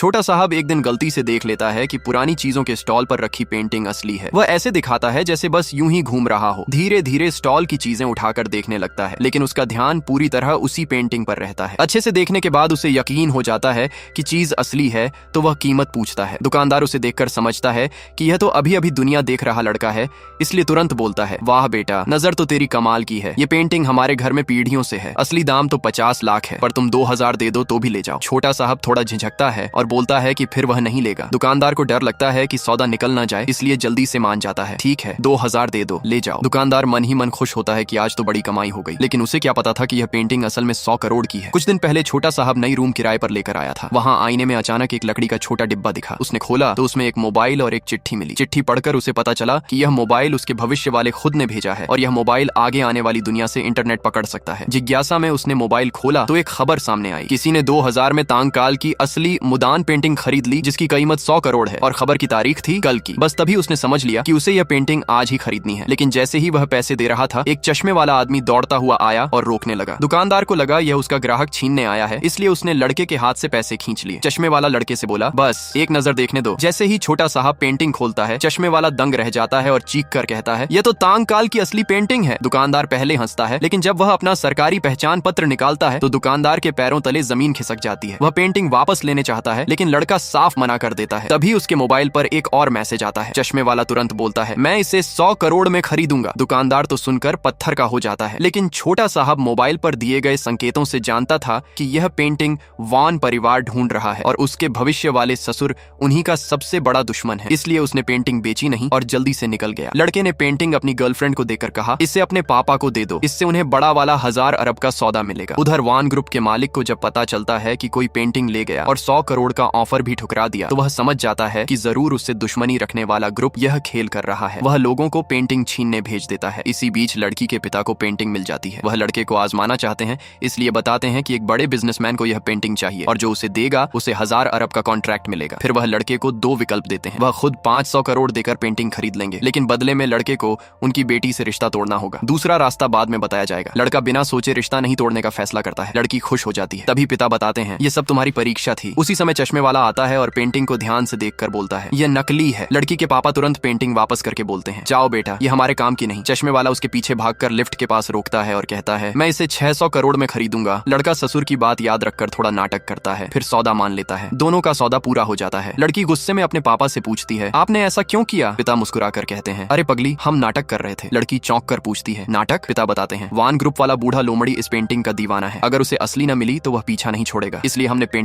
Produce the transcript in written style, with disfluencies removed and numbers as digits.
छोटा साहब एक दिन गलती से देख लेता है कि पुरानी चीजों के स्टॉल पर रखी पेंटिंग असली है। वह ऐसे दिखाता है जैसे बस यूं ही घूम रहा हो। धीरे धीरे स्टॉल की चीजें उठाकर देखने लगता है, लेकिन उसका ध्यान पूरी तरह उसी पेंटिंग पर रहता है। अच्छे से देखने के बाद उसे यकीन हो जाता है कि चीज असली है, तो वह कीमत पूछता है। दुकानदार उसे देखकर समझता है कि यह तो अभी अभी दुनिया देख रहा लड़का है, इसलिए तुरंत बोलता है, वाह बेटा, नजर तो तेरी कमाल की है। ये पेंटिंग हमारे घर में पीढ़ियों से है। असली दाम तो 50 लाख है, पर तुम 2000 दे दो तो भी ले जाओ। छोटा साहब थोड़ा झिझकता है और बोलता है कि फिर वह नहीं लेगा। दुकानदार को डर लगता है कि सौदा निकल ना जाए, इसलिए जल्दी से मान जाता है। ठीक है, 2000 दे दो, ले जाओ। दुकानदार मन ही मन खुश होता है कि आज तो बड़ी कमाई हो गई, लेकिन उसे क्या पता था कि यह पेंटिंग असल में 100 करोड़ की है। कुछ दिन पहले छोटा साहब नई रूम किराए पर लेकर आया था। वहाँ आईने में अचानक एक लकड़ी का छोटा डिब्बा दिखा। उसने खोला तो उसमें एक मोबाइल और एक चिट्ठी मिली। चिट्ठी पढ़कर उसे पता चला कि यह मोबाइल उसके भविष्य वाले खुद ने भेजा है और यह मोबाइल आगे आने वाली दुनिया से इंटरनेट पकड़ सकता है। जिज्ञासा में उसने मोबाइल खोला तो एक खबर सामने आई। किसी ने 2000 में तांगकाल की असली मुदान पेंटिंग खरीद ली, जिसकी कीमत 100 करोड़ है, और खबर की तारीख थी कल की। बस तभी उसने समझ लिया कि उसे यह पेंटिंग आज ही खरीदनी है। लेकिन जैसे ही वह पैसे दे रहा था, एक चश्मे वाला आदमी दौड़ता हुआ आया और रोकने लगा। दुकानदार को लगा यह उसका ग्राहक छीनने आया है, इसलिए उसने लड़के के हाथ से पैसे खींच लिए। चश्मे वाला लड़के से बोला, बस एक नजर देखने दो। जैसे ही छोटा साहब पेंटिंग खोलता है, चश्मे वाला दंग रह जाता है और चीख कर कहता है, यह तो तांगकाल की असली पेंटिंग है। दुकानदार पहले हंसता है, लेकिन जब वह अपना सरकारी पहचान पत्र निकालता है तो दुकानदार के पैरों तले जमीन खिसक जाती है। वह पेंटिंग वापस लेने चाहता है, लेकिन लड़का साफ मना कर देता है। तभी उसके मोबाइल पर एक और मैसेज आता है। चश्मे वाला तुरंत बोलता है, मैं इसे 100 करोड़ में खरीदूंगा। दुकानदार तो सुनकर पत्थर का हो जाता है, लेकिन छोटा साहब मोबाइल पर दिए गए संकेतों से जानता था कि यह पेंटिंग वान परिवार ढूंढ रहा है और उसके भविष्य वाले ससुर उन्हीं का सबसे बड़ा दुश्मन है। इसलिए उसने पेंटिंग बेची नहीं और जल्दी से निकल गया। लड़के ने पेंटिंग अपनी गर्लफ्रेंड को देकर कहा, इसे अपने पापा को दे दो, इससे उन्हें बड़ा वाला 1000 अरब का सौदा मिलेगा। उधर वान ग्रुप के मालिक को जब पता चलता है कि कोई पेंटिंग ले गया और 100 करोड़ का ऑफर भी ठुकरा दिया, तो वह समझ जाता है कि जरूर उससे दुश्मनी रखने वाला ग्रुप यह खेल कर रहा है। वह लोगों को पेंटिंग छीनने भेज देता है। इसी बीच लड़की के पिता को पेंटिंग मिल जाती है। वह लड़के को आजमाना चाहते हैं, इसलिए बताते हैं कि एक बड़े बिजनेसमैन को यह पेंटिंग चाहिए और जो उसे देगा उसे 1000 अरब का कॉन्ट्रैक्ट मिलेगा। फिर वह लड़के को 2 विकल्प देते हैं। वह खुद 500 करोड़ देकर पेंटिंग खरीद लेंगे, लेकिन बदले में लड़के को उनकी बेटी से रिश्ता तोड़ना होगा। दूसरा रास्ता बाद में बताया जाएगा। लड़का बिना सोचे रिश्ता नहीं तोड़ने का फैसला करता है। लड़की खुश हो जाती है। तभी पिता बताते हैं, ये सब तुम्हारी परीक्षा थी। उसी समय चश्मे वाला आता है और पेंटिंग को ध्यान से देखकर बोलता है, यह नकली है। लड़की के पापा तुरंत पेंटिंग वापस करके बोलते हैं, जाओ बेटा, ये हमारे काम की नहीं। चश्मे वाला उसके पीछे भागकर लिफ्ट के पास रोकता है और कहता है, मैं इसे 600 करोड़ में खरीदूंगा। लड़का ससुर की बात याद रखकर थोड़ा नाटक करता है, फिर सौदा मान लेता है। दोनों का सौदा पूरा हो जाता है। लड़की गुस्से में अपने पापा से पूछती है, आपने ऐसा क्यों किया? पिता मुस्कुराकर कहते हैं, अरे पगली, हम नाटक कर रहे थे। लड़की चौंक कर पूछती है, नाटक? पिता बताते हैं, वान ग्रुप वाला बूढ़ा लोमड़ी इस पेंटिंग का दीवाना है। अगर उसे असली न मिली तो वह पीछा नहीं छोड़ेगा, इसलिए हमने पेंटिंग